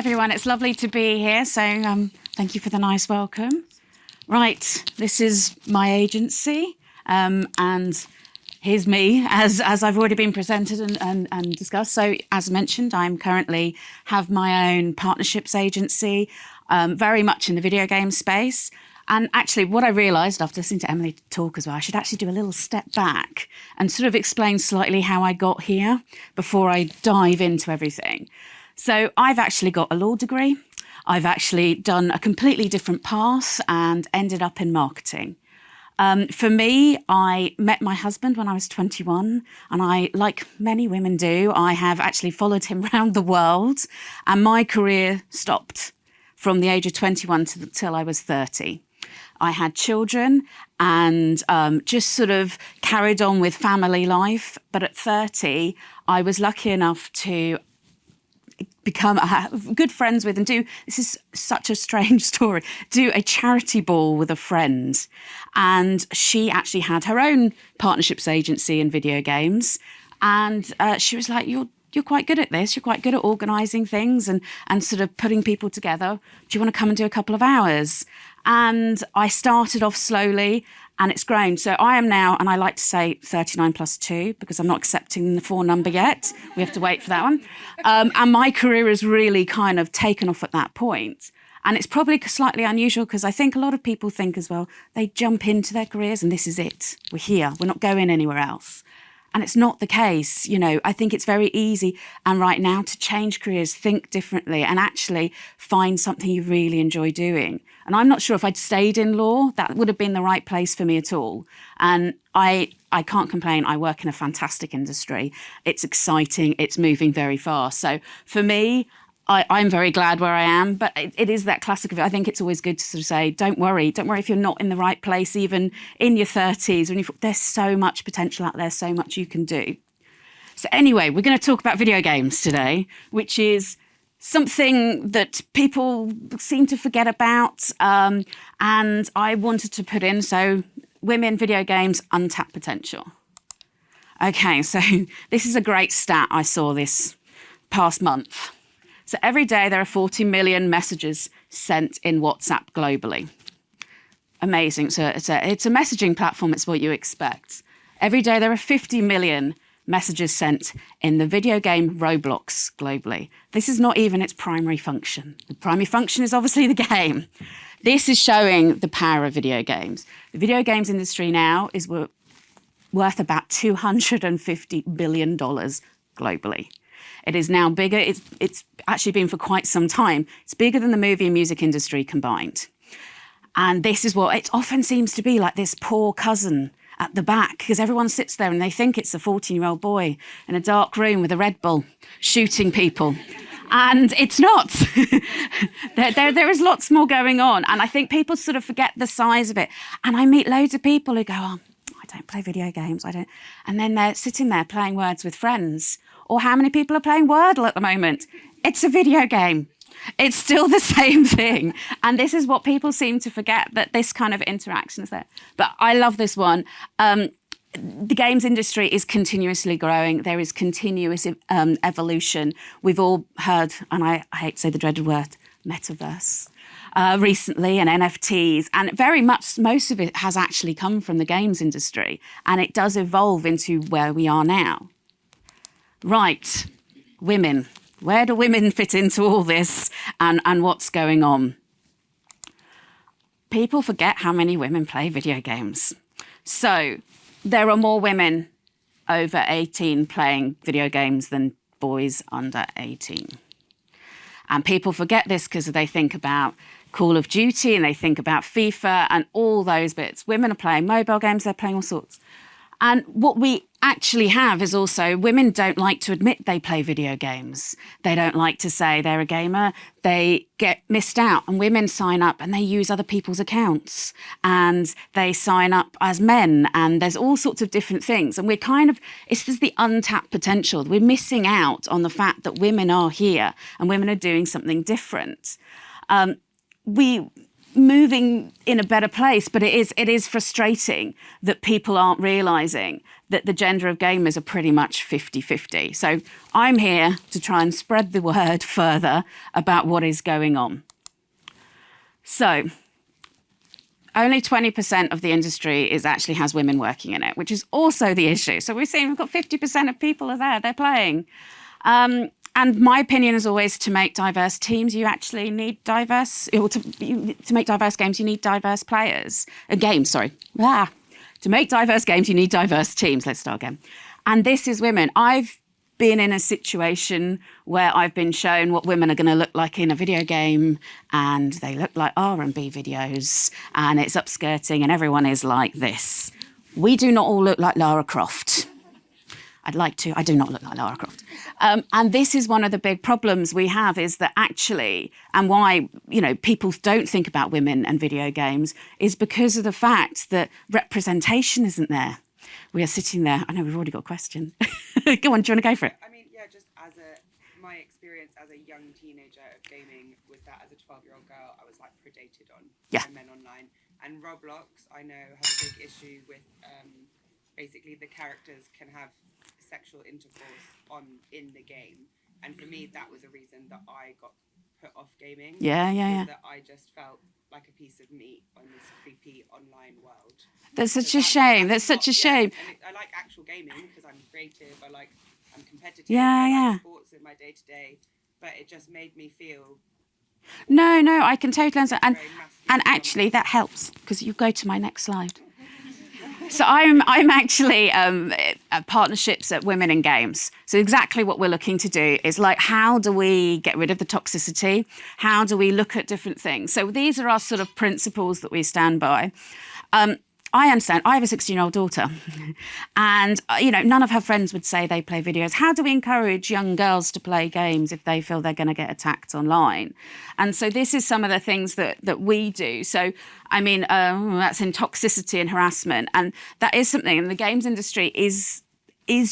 everyone. It's lovely to be here. So thank you for the nice welcome. Right, this is my agency, and here's me, as I've already been presented and discussed. So as mentioned, I'm currently have my own partnerships agency, very much in the video game space. And actually, what I realised after listening to Emily talk as well, I should actually do a little step back and sort of explain slightly how I got here before I dive into everything. So I've actually got a law degree. I've actually done a completely different path and ended up in marketing. For me, I met my husband when I was 21, and I, like many women do, I have actually followed him around the world, and my career stopped from the age of 21 till I was 30. I had children and just sort of carried on with family life. But at 30, I was lucky enough to become good friends with and do, this is such a strange story, do a charity ball with a friend. And she actually had her own partnerships agency in video games. And she was like, you're quite good at this. You're quite good at organising things and sort of putting people together. Do you want to come and do a couple of hours? And I started off slowly and it's grown. So I am now, and I like to say 39 plus 2 because I'm not accepting the 4 number yet. We have to wait for that one. And my career has really kind of taken off at that point. And it's probably slightly unusual because I think a lot of people think as well, they jump into their careers and this is it. We're here. We're not going anywhere else. And it's not the case. You know, I think it's very easy and right now to change careers, think differently and actually find something you really enjoy doing. And I'm not sure if I'd stayed in law, that would have been the right place for me at all. And I can't complain. I work in a fantastic industry. It's exciting. It's moving very fast. So for me, I'm very glad where I am, but it is that classic of it. I think it's always good to sort of say, don't worry if you're not in the right place, even in your 30s, when there's so much potential out there, so much you can do. So anyway, we're going to talk about video games today, which is something that people seem to forget about, and I wanted to put in, so women, video games, untapped potential. Okay, so this is a great stat I saw this past month. So every day there are 40 million messages sent in WhatsApp globally. Amazing. So it's a messaging platform. It's what you expect. Every day there are 50 million messages sent in the video game Roblox globally. This is not even its primary function. The primary function is obviously the game. This is showing the power of video games. The video games industry now is worth about $250 billion globally. It is now bigger. It's actually been for quite some time. It's bigger than the movie and music industry combined. And this is what it often seems to be, like this poor cousin at the back, because everyone sits there and they think it's a 14-year-old boy in a dark room with a Red Bull shooting people. And it's not. there is lots more going on. And I think people sort of forget the size of it. And I meet loads of people who go, oh, I don't play video games. I don't. And then they're sitting there playing Words with friends. Or how many people are playing Wordle at the moment? It's a video game. It's still the same thing. And this is what people seem to forget, that this kind of interaction is there. But I love this one. The games industry is continuously growing. There is continuous evolution. We've all heard, and I hate to say the dreaded word, metaverse, recently, and NFTs. And very much, most of it has actually come from the games industry. And it does evolve into where we are now. Right, women. Where do women fit into all this and what's going on? People forget how many women play video games. So there are more women over 18 playing video games than boys under 18. And people forget this because they think about Call of Duty and they think about FIFA and all those bits. Women are playing mobile games, they're playing all sorts. And what we actually have is also women don't like to admit they play video games. They don't like to say they're a gamer. They get missed out, and women sign up and they use other people's accounts and they sign up as men, and there's all sorts of different things. And we're it's just the untapped potential. We're missing out on the fact that women are here and women are doing something different. We moving in a better place, but it is frustrating that people aren't realising that the gender of gamers are pretty much 50-50. So I'm here to try and spread the word further about what is going on. So only 20% of the industry actually has women working in it, which is also the issue. So we're seeing we've got 50% of people are there, they're playing. And my opinion is always to make diverse teams, you actually need diverse, or to make diverse games, you need diverse players. Games, sorry. To make diverse games, you need diverse teams. Let's start again. And this is women. I've been in a situation where I've been shown what women are going to look like in a video game, and they look like R&B videos, and it's upskirting, and everyone is like this. We do not all look like Lara Croft. I'd like to. I do not look like Lara Croft. And this is one of the big problems we have, is that actually, and why, people don't think about women and video games, is because of the fact that representation isn't there. We are sitting there. I know we've already got a question. Go on, do you want to go for it? I mean, yeah, just my experience as a young teenager of gaming was that as a 12-year-old girl, I was like predated on by men online. And Roblox, I know, has a big issue with basically the characters can have sexual intercourse in the game, and for me that was a reason that I got put off gaming. That I just felt like a piece of meat on this creepy online world. That's such a shame. That's such a shame. And I like actual gaming because I'm creative. I'm competitive. I like sports in my day to day, but it just made me feel. No, I can totally understand, and actually that helps because you go to my next slide. So I'm actually at partnerships at Women in Games. So exactly what we're looking to do is like, how do we get rid of the toxicity? How do we look at different things? So these are our sort of principles that we stand by. I understand. I have a 16-year-old daughter and, none of her friends would say they play videos. How do we encourage young girls to play games if they feel they're going to get attacked online? And so this is some of the things that we do. So, that's in toxicity and harassment. And that is something, and the games industry is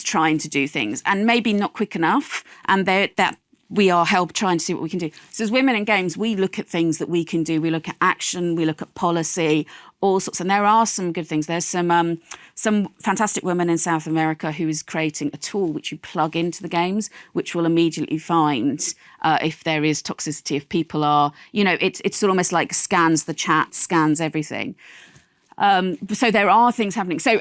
trying to do things and maybe not quick enough. And that we are trying to see what we can do. So as Women in Games, we look at things that we can do. We look at action, we look at policy, all sorts. And there are some good things. There's some fantastic woman in South America who is creating a tool which you plug into the games, which will immediately find if there is toxicity, if people are, it's almost like scans the chat, scans everything. So there are things happening. So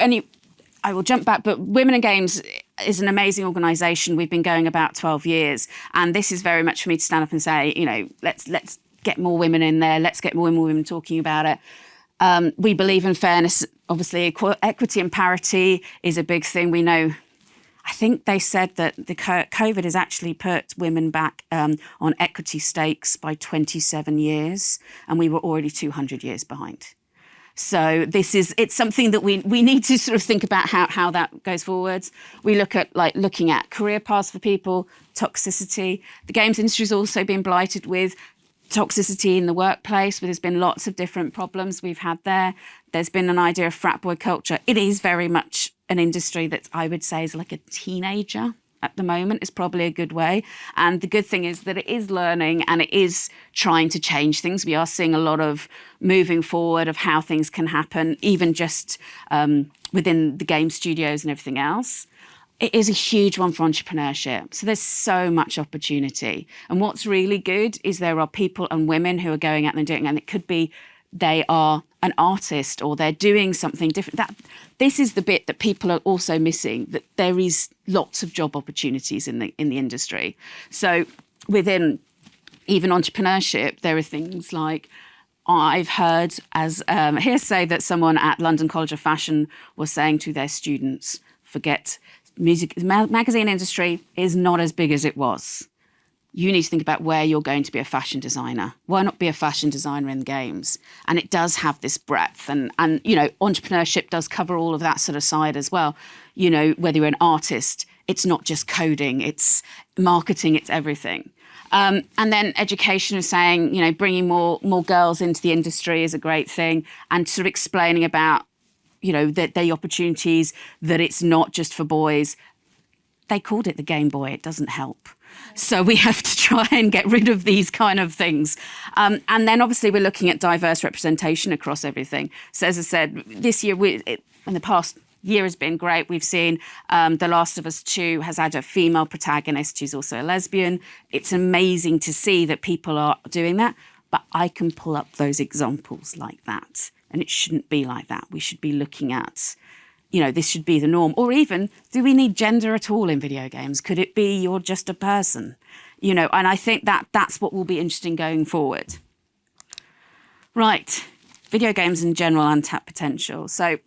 I will jump back, but Women in Games is an amazing organisation. We've been going about 12 years, and this is very much for me to stand up and say, let's get more women in there. Let's get more women talking about it. We believe in fairness. Obviously, equity and parity is a big thing. We know. I think they said that the COVID has actually put women back on equity stakes by 27 years, and we were already 200 years behind. So it's something that we need to sort of think about how that goes forwards. We look at looking at career paths for people, toxicity. The games industry has also been blighted with toxicity in the workplace, where there's been lots of different problems we've had there. There's been an idea of frat boy culture. It is very much an industry that I would say is like a teenager at the moment, is probably a good way. And the good thing is that it is learning and it is trying to change things. We are seeing a lot of moving forward of how things can happen, even just within the game studios and everything else. It is a huge one for entrepreneurship. So there's so much opportunity. And what's really good is there are people and women who are going out and doing it, and it could be they are an artist or they're doing something different. This is the bit that people are also missing, that there is lots of job opportunities in the industry. So within even entrepreneurship, there are things like, I've heard as hearsay that someone at London College of Fashion was saying to their students, forget music, the magazine industry is not as big as it was. You need to think about where you're going to be a fashion designer. Why not be a fashion designer in games? And it does have this breadth. And entrepreneurship does cover all of that sort of side as well. Whether you're an artist, it's not just coding, it's marketing, it's everything. And then education is saying, bringing more girls into the industry is a great thing, and sort of explaining about, the opportunities, that it's not just for boys. They called it the Game Boy. It doesn't help. So we have to try and get rid of these kind of things. And then obviously we're looking at diverse representation across everything. So as I said, this year, in the past year has been great. We've seen The Last of Us 2 has had a female protagonist who's also a lesbian. It's amazing to see that people are doing that. But I can pull up those examples like that. And it shouldn't be like that. We should be looking at, this should be the norm. Or even, do we need gender at all in video games? Could it be you're just a person? And I think that's what will be interesting going forward. Right. Video games in general, untapped potential. So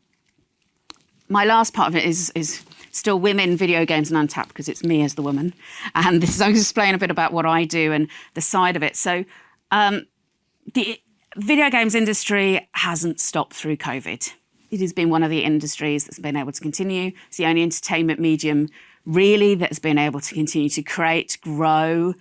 my last part of it is still women, video games and untapped, because it's me as the woman. And this is, I'm going to explain a bit about what I do and the side of it. So the video games industry hasn't stopped through COVID. It has been one of the industries that's been able to continue. It's the only entertainment medium really that's been able to continue to create, grow.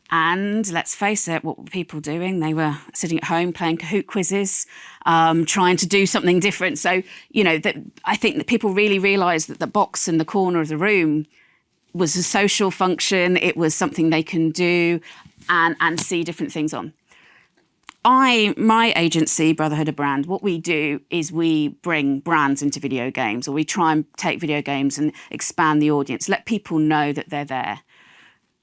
And let's face it, what were people doing? They were sitting at home playing Kahoot quizzes, trying to do something different. So, I think that people really realised that the box in the corner of the room was a social function. It was something they can do and see different things on. My agency, Brotherhood of Brand, what we do is we bring brands into video games, or we try and take video games and expand the audience, let people know that they're there.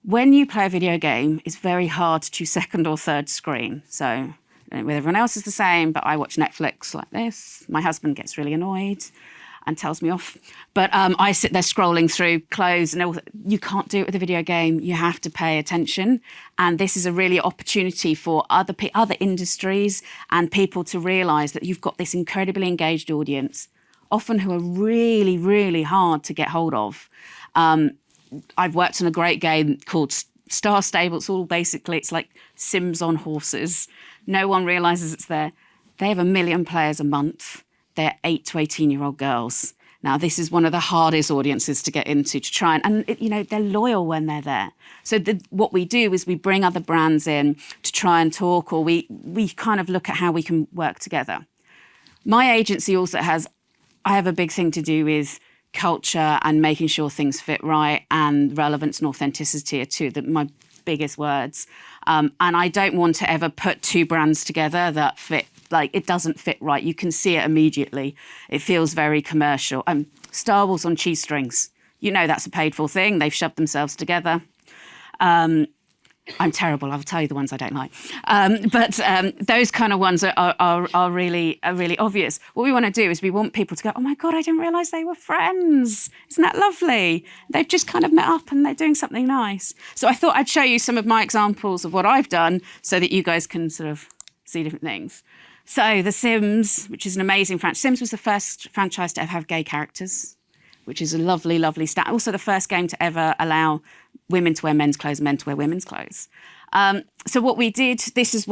When you play a video game, it's very hard to second or third screen. So with everyone else is the same, but I watch Netflix like this. My husband gets really annoyed and tells me off. But I sit there scrolling through clothes, and you can't do it with a video game. You have to pay attention. And this is a really opportunity for other industries and people to realise that you've got this incredibly engaged audience, often who are really, really hard to get hold of. I've worked on a great game called Star Stable. It's like Sims on horses. No one realises it's there. They have 1 million players a month. They're 8 to 18-year-old girls. Now, this is one of the hardest audiences to get into, to try and they're loyal when they're there. So what we do is we bring other brands in to try and talk, or we kind of look at how we can work together. My agency also I have a big thing to do with culture and making sure things fit right, and relevance and authenticity are two of my biggest words. And I don't want to ever put two brands together that fit. Like, it doesn't fit right. You can see it immediately. It feels very commercial. Star Wars on cheese strings. That's a paid-for thing. They've shoved themselves together. I'm terrible. I'll tell you the ones I don't like. But those kind of ones are really obvious. What we want to do is we want people to go, oh, my God, I didn't realise they were friends. Isn't that lovely? They've just kind of met up and they're doing something nice. So I thought I'd show you some of my examples of what I've done so that you guys can sort of see different things. So The Sims, which is an amazing franchise. Sims was the first franchise to ever have gay characters, which is a lovely, lovely stat. Also the first game to ever allow women to wear men's clothes, men to wear women's clothes. So what we did, this is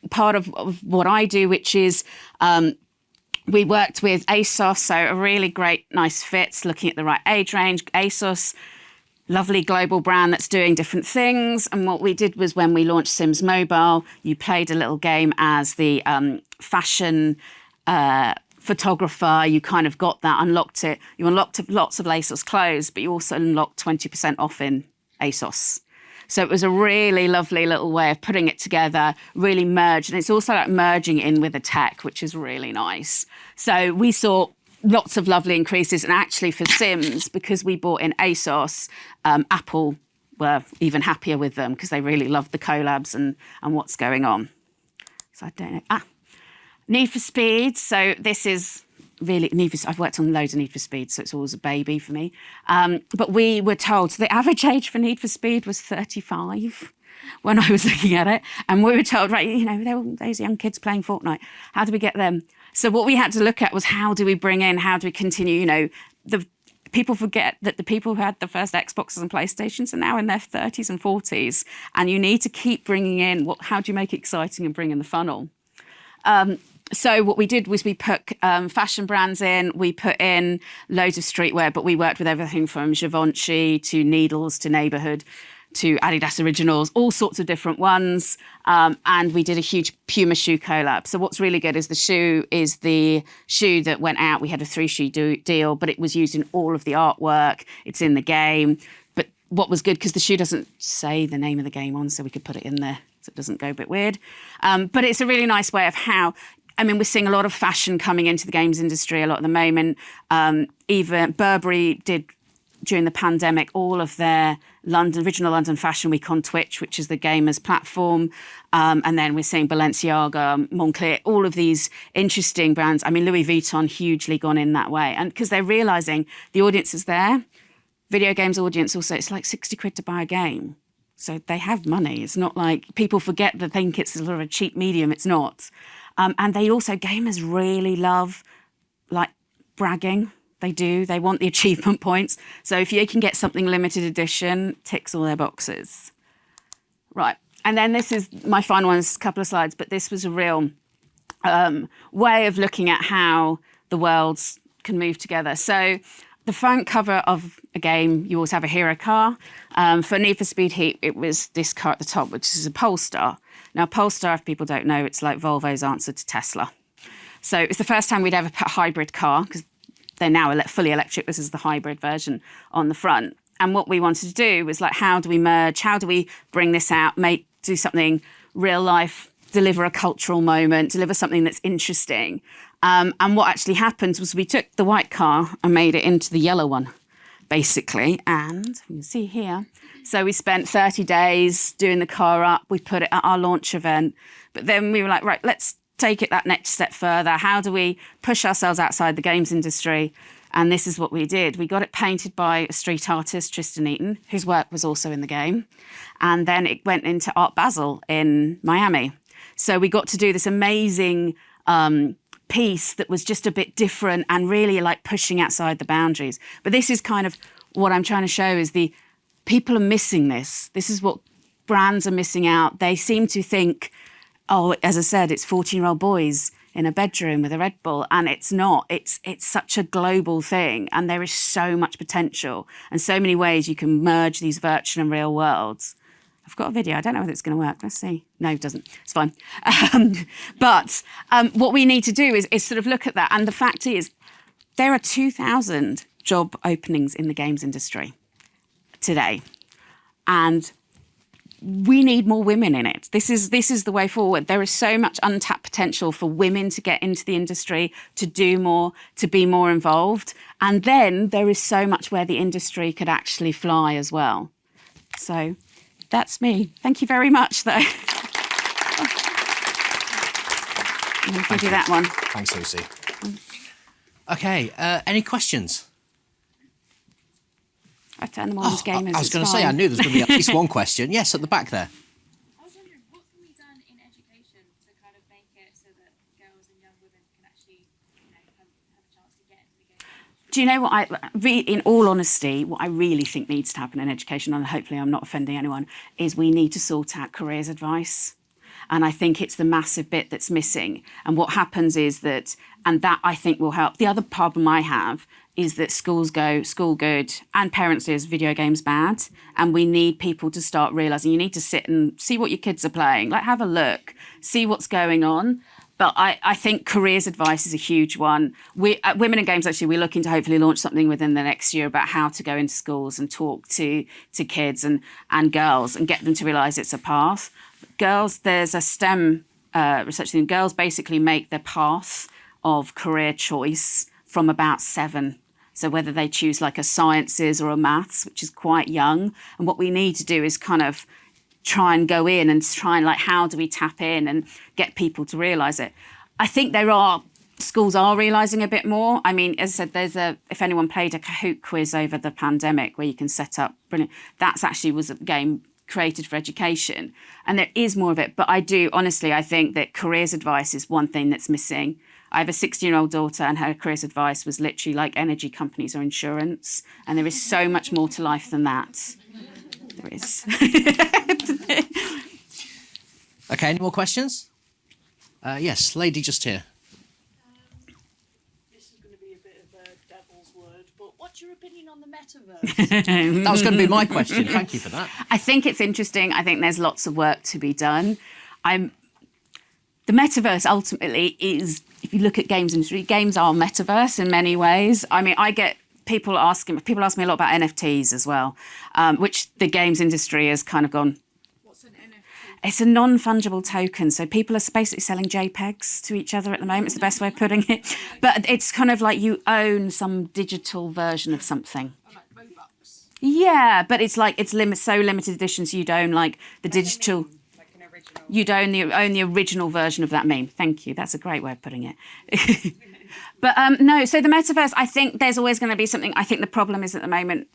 part of what I do, which is we worked with ASOS, so a really great, nice fits, looking at the right age range. ASOS, lovely global brand that's doing different things. And what we did was, when we launched Sims Mobile, you played a little game as the fashion photographer. You kind of got that, unlocked it. You unlocked lots of ASOS clothes, but you also unlocked 20% off in ASOS. So it was a really lovely little way of putting it together, really merged. And it's also like merging in with the tech, which is really nice. So we saw lots of lovely increases. And actually for Sims, because we bought in ASOS, Apple were even happier with them because they really loved the collabs and what's going on. So I don't know. Need for Speed. So this is really I've worked on loads of Need for Speed, so it's always a baby for me. But we were told the average age for Need for Speed was 35 when I was looking at it. And we were told, right, there were those young kids playing Fortnite. How do we get them? So what we had to look at was, how do we continue, the people forget that the people who had the first Xboxes and PlayStations are now in their 30s and 40s. And you need to keep bringing in, how do you make it exciting and bring in the funnel? So what we did was we put fashion brands in, we put in loads of streetwear, but we worked with everything from Givenchy to Needles to Neighbourhood to Adidas Originals, all sorts of different ones. And we did a huge Puma shoe collab. So what's really good is the shoe is the shoe that went out. We had a 3-shoe deal, but it was used in all of the artwork. It's in the game. But what was good, because the shoe doesn't say the name of the game on, so we could put it in there so it doesn't go a bit weird. But it's a really nice way of how... I mean, we're seeing a lot of fashion coming into the games industry a lot at the moment. Even Burberry did, during the pandemic, all of their original London Fashion Week on Twitch, which is the gamers platform. And then we're seeing Balenciaga, Moncler, all of these interesting brands. I mean, Louis Vuitton hugely gone in that way. And because they're realising the audience is there. Video games audience also, it's like 60 quid to buy a game. So they have money. It's not like people forget to think it's sort of a cheap medium. It's not. And they also, gamers really love like bragging. They do. They want the achievement points. So if you can get something limited edition, ticks all their boxes. Right. And then this is my final one, a couple of slides, but this was a real way of looking at how the worlds can move together. So the front cover of a game, you always have a hero car. For Need for Speed Heat, it was this car at the top, which is a Polestar. Now, Polestar, if people don't know, it's like Volvo's answer to Tesla. So it's the first time we'd ever put a hybrid car, because they're now fully electric. This is the hybrid version on the front. And what we wanted to do was like, how do we merge? How do we bring this out, do something real life, deliver a cultural moment, deliver something that's interesting? And what actually happened was we took the white car and made it into the yellow one, basically. And you can see here. So we spent 30 days doing the car up. We put it at our launch event. But then we were like, right, let's take it that next step further. How do we push ourselves outside the games industry? And this is what we did. We got it painted by a street artist, Tristan Eaton, whose work was also in the game. And then it went into Art Basel in Miami. So we got to do this amazing piece that was just a bit different and really like pushing outside the boundaries. But this is kind of what I'm trying to show is the people are missing this. This is what brands are missing out. They seem to think, oh, as I said, it's 14-year-old boys in a bedroom with a Red Bull, and it's not. It's such a global thing, and there is so much potential and so many ways you can merge these virtual and real worlds. I've got a video. I don't know whether it's going to work. Let's see. No, it doesn't. It's fine. But what we need to do is sort of look at that. And the fact is, there are 2,000 job openings in the games industry today, and we need more women in it. This is the way forward. There is so much untapped potential for women to get into the industry, to do more, to be more involved. And then there is so much where the industry could actually fly as well. So that's me. Thank you very much, though. I'll give you that one. Thanks, Lucy. Okay, any questions? I turned them on as gamers. I was going to say, I knew there was going to be at least one question. Yes, at the back there. I was wondering, what can be done in education to kind of make it so that girls and young women can actually, have a chance to get into the game? Do you know what in all honesty, what I really think needs to happen in education, and hopefully I'm not offending anyone, is we need to sort out careers advice. And I think it's the massive bit that's missing. And what happens is that, and that I think will help. The other problem I have is that schools go school good and parents is video games bad. And we need people to start realising you need to sit and see what your kids are playing, like have a look, see what's going on. But I think careers advice is a huge one. We at Women in Games, actually, we're looking to hopefully launch something within the next year about how to go into schools and talk to kids and girls and get them to realise it's a path. Girls, there's a STEM research thing. Girls basically make their path of career choice from about 7. So whether they choose like a sciences or a maths, which is quite young. And what we need to do is kind of try and go in and try and like, how do we tap in and get people to realise it? I think schools are realising a bit more. I mean, as I said, if anyone played a Kahoot quiz over the pandemic where you can set up, brilliant, that's actually was a game created for education. And there is more of it. But I think that careers advice is one thing that's missing. I have a 16-year-old daughter and her careers advice was literally like energy companies or insurance. And there is so much more to life than that. There is. Okay, any more questions? Yes, lady just here. This is going to be a bit of a devil's word, but what's your opinion on the metaverse? That was going to be my question. Thank you for that. I think it's interesting. I think there's lots of work to be done. The metaverse ultimately is, if you look at games industry, games are metaverse in many ways. I mean, people ask me a lot about NFTs as well, which the games industry has kind of gone. What's an it's a non-fungible token. So people are basically selling JPEGs to each other at the moment. It's the best way of putting it. But it's kind of like you own some digital version of something. Like Robux. Yeah, but it's like it's so limited editions. You'd own like the digital. Like an original. You'd own the original version of that meme. Thank you. That's a great way of putting it. But no, so the metaverse, I think there's always going to be something. I think the problem is at the moment,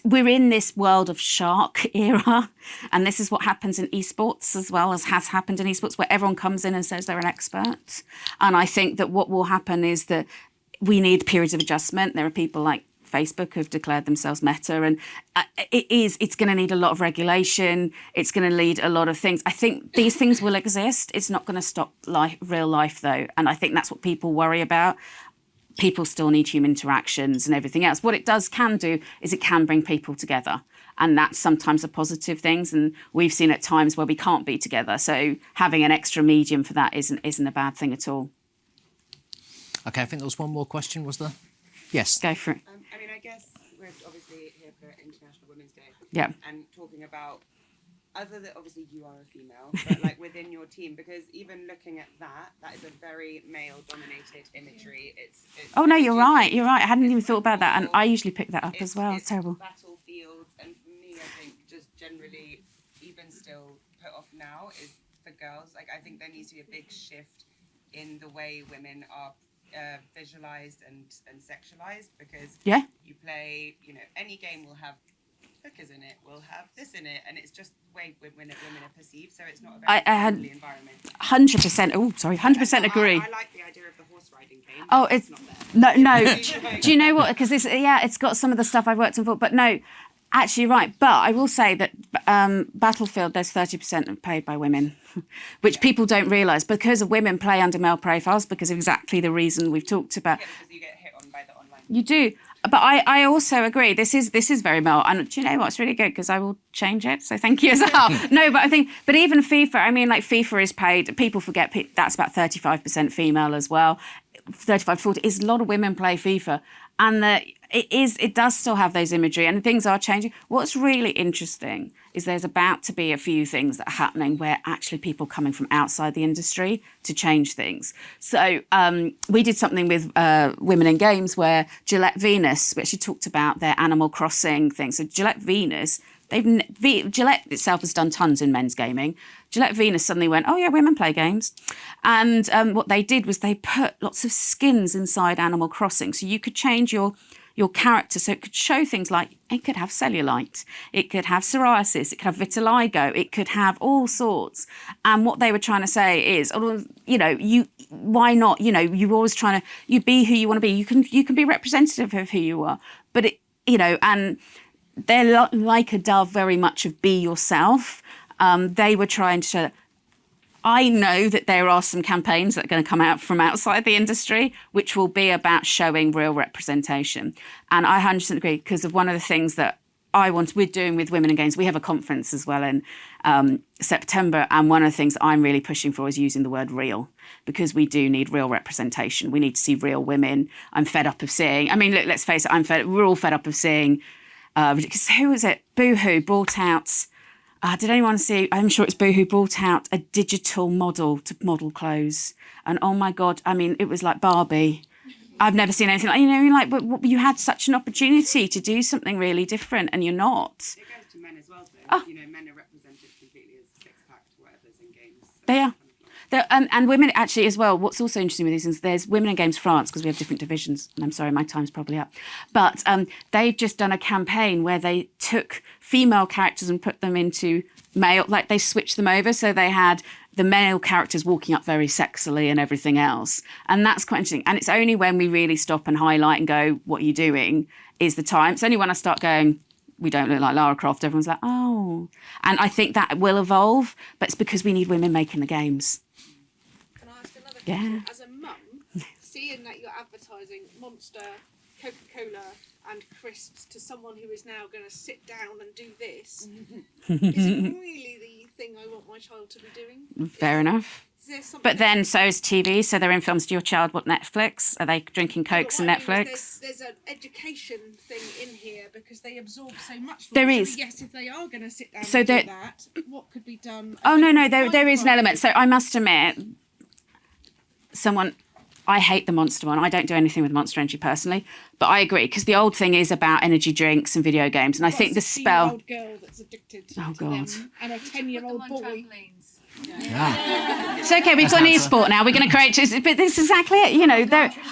we're in this world of shark era, and this is what happens in esports as well as has happened in esports, where everyone comes in and says they're an expert. And I think that what will happen is that we need periods of adjustment. There are people like Facebook who've declared themselves Meta, and it's going to need a lot of regulation. It's going to need a lot of things. I think these things will exist. It's not going to stop real life, though, and I think that's what people worry about. People still need human interactions and everything else. What it can do is it can bring people together, and that's sometimes a positive thing. And we've seen at times where we can't be together. So having an extra medium for that isn't a bad thing at all. Okay, I think there was one more question, was there? Yes. Go for it. I mean, I guess we're obviously here for International Women's Day. Yeah. And talking about, other than obviously you are a female, but like within your team, because even looking at that is a very male-dominated imagery. It's Oh no, you're right. You're right. I hadn't even thought about that, and I usually pick that up as well. It's terrible. Battlefields, and for me, I think just generally, even still put off now is for girls. Like I think there needs to be a big shift in the way women are visualized and sexualized, because you play, any game will have hookers in it, will have this in it, and it's just the way women are perceived, so it's not a very friendly environment. 100%. Oh, sorry, 100% agree. I like the idea of the horse riding game. Oh, it's not there. no. Do you know what? Because it's got some of the stuff I've worked on for, but no. Actually, right. But I will say that Battlefield, there's 30% paid by women, which people don't realise, because of women play under male profiles, because of exactly the reason we've talked about. Yeah, because you get hit on by the online. You do. But I also agree. This is very male. And do you know what's really good? Because I will change it. So thank you as well. No, but I think, but even FIFA, I mean, like FIFA is paid. People forget that's about 35% female as well. 35 to 40 is a lot of women play FIFA. And it does still have those imagery, and things are changing. What's really interesting is there's about to be a few things that are happening where actually people coming from outside the industry to change things. So we did something with Women in Games where Gillette Venus, we actually talked about their Animal Crossing thing. So Gillette Venus, Gillette itself has done tons in men's gaming. Gillette Venus suddenly went, oh yeah, women play games. And what they did was they put lots of skins inside Animal Crossing. So you could change your character, so it could show things like, it could have cellulite, it could have psoriasis, it could have vitiligo, it could have all sorts. And what they were trying to say is, why not? You're always trying to, you be who you want to be. You can be representative of who you are. But and they're like a dove, very much of be yourself. They were trying to show that. I know that there are some campaigns that are going to come out from outside the industry, which will be about showing real representation. And I 100% agree, because of one of the things that we're doing with Women in Games. We have a conference as well in September. And one of the things I'm really pushing for is using the word real, because we do need real representation. We need to see real women. I'm fed up of seeing, look, let's face it, we're all fed up of seeing, who was it? Boohoo brought out, did anyone see? I'm sure it's Boohoo brought out a digital model to model clothes, and oh my god, it was like Barbie. I've never seen anything like but you had such an opportunity to do something really different, and you're not. It goes to men as well, though. Men are represented completely as six-packed whatever's in games. So they are. And women actually as well. What's also interesting with these things, there's Women in Games France, because we have different divisions. And I'm sorry, my time's probably up. But they've just done a campaign where they took female characters and put them into male, like they switched them over. So they had the male characters walking up very sexily and everything else. And that's quite interesting. And it's only when we really stop and highlight and go, what are you doing, is the time. It's only when I start going, we don't look like Lara Croft, everyone's like, oh. And I think that will evolve, but it's because we need women making the games. Can I ask another question? Yeah. As a mum, seeing that you're advertising Monster, Coca-Cola and crisps to someone who is now going to sit down and do this, is it really the thing I want my child to be doing? Fair enough. there something? But then so is TV. So they're in films. Do your child watch Netflix? Are they drinking Cokes and Netflix? There's an education thing in here because they absorb so much. There is. is. So yes, if they are going to sit down So and do there- that, what could be done? Oh no, there is an element. So I must admit, I hate the Monster one. I don't do anything with Monster Energy personally, but I agree because the old thing is about energy drinks and video games, and I think the spell. Old girl that's addicted Oh, to God. them, and a 10-year-old Put them on boy. trampolines. It's okay. We've got an e-sport now. We're going to create. But this is exactly it. You know,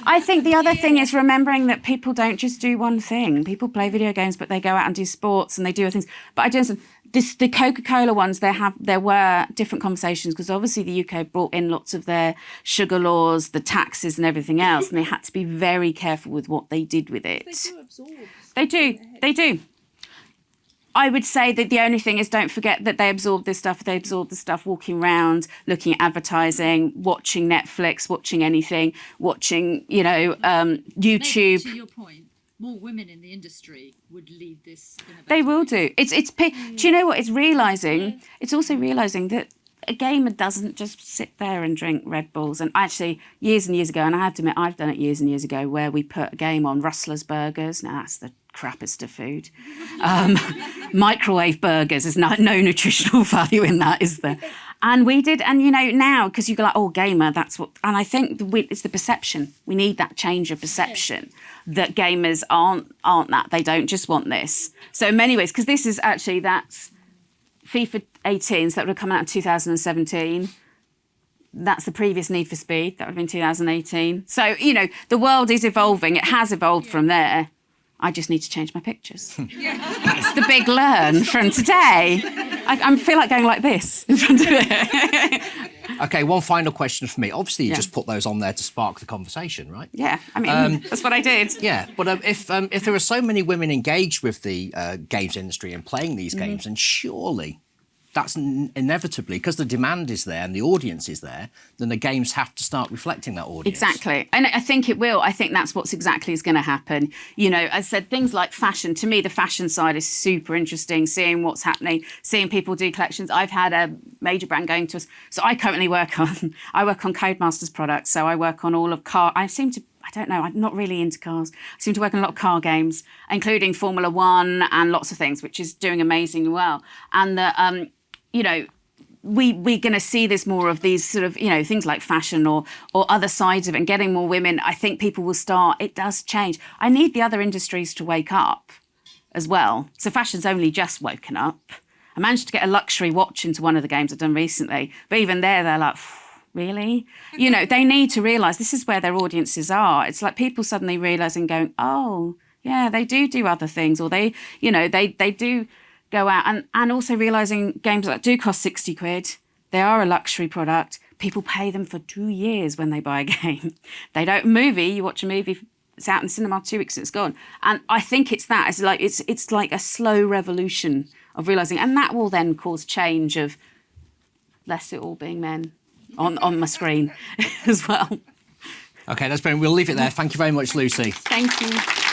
I think the other thing is remembering that people don't just do one thing. People play video games, but they go out and do sports and they do other things. But I don't. The Coca-Cola ones, there were different conversations because obviously the UK brought in lots of their sugar laws, the taxes and everything else, and they had to be very careful with what they did with it. They do absorb. They do. I would say that the only thing is don't forget that they absorb this stuff. They absorb the stuff walking around, looking at advertising, watching Netflix, watching anything, watching, YouTube. Maybe, to your point, more women in the industry would lead this in a better They will way. do. Do you know what? It's also realising that a gamer doesn't just sit there and drink Red Bulls. And actually, years and years ago, and I have to admit, I've done it years and years ago, where we put a game on Rustler's Burgers. Now, that's the crappiest of food. Microwave burgers, there's no nutritional value in that, is there? And we did, and now, because you go like, oh, gamer, that's what, and I think it's the perception. We need that change of perception that gamers aren't that. They don't just want this. So in many ways, because this is actually, that's FIFA 18s that would have come out in 2017. That's the previous Need for Speed. That would have been 2018. So, the world is evolving. It has evolved from there. I just need to change my pictures. That's the big learn from today. I feel like going like this in front of it. Okay, one final question for me. Obviously, you just put those on there to spark the conversation, right? Yeah, I mean, that's what I did. Yeah, but if there are so many women engaged with the games industry and playing these games, and surely that's inevitably, because the demand is there and the audience is there, then the games have to start reflecting that audience. Exactly. And I think it will. I think that's what's exactly is going to happen. I said things like fashion. To me, the fashion side is super interesting, seeing what's happening, seeing people do collections. I've had a major brand going to us. So I currently work on Codemasters products. So I work on all of I don't know, I'm not really into cars. I seem to work on a lot of car games, including Formula One and lots of things, which is doing amazingly well. And we're going to see this more of these sort of, things like fashion or other sides of it and getting more women. I think people will start, it does change. I need the other industries to wake up as well. So fashion's only just woken up. I managed to get a luxury watch into one of the games I've done recently, but even there, they're like, really? They need to realise this is where their audiences are. It's like people suddenly realising going, oh, yeah, they do other things, or they do go out and also realising games that do cost 60 quid, they are a luxury product. People pay them for 2 years when they buy a game. They don't you watch a movie, it's out in the cinema 2 weeks and it's gone. And I think it's that. It's like a slow revolution of realising, and that will then cause change of less it all being men on my screen as well. Okay, that's brilliant. We'll leave it there. Thank you very much, Lucy. Thank you.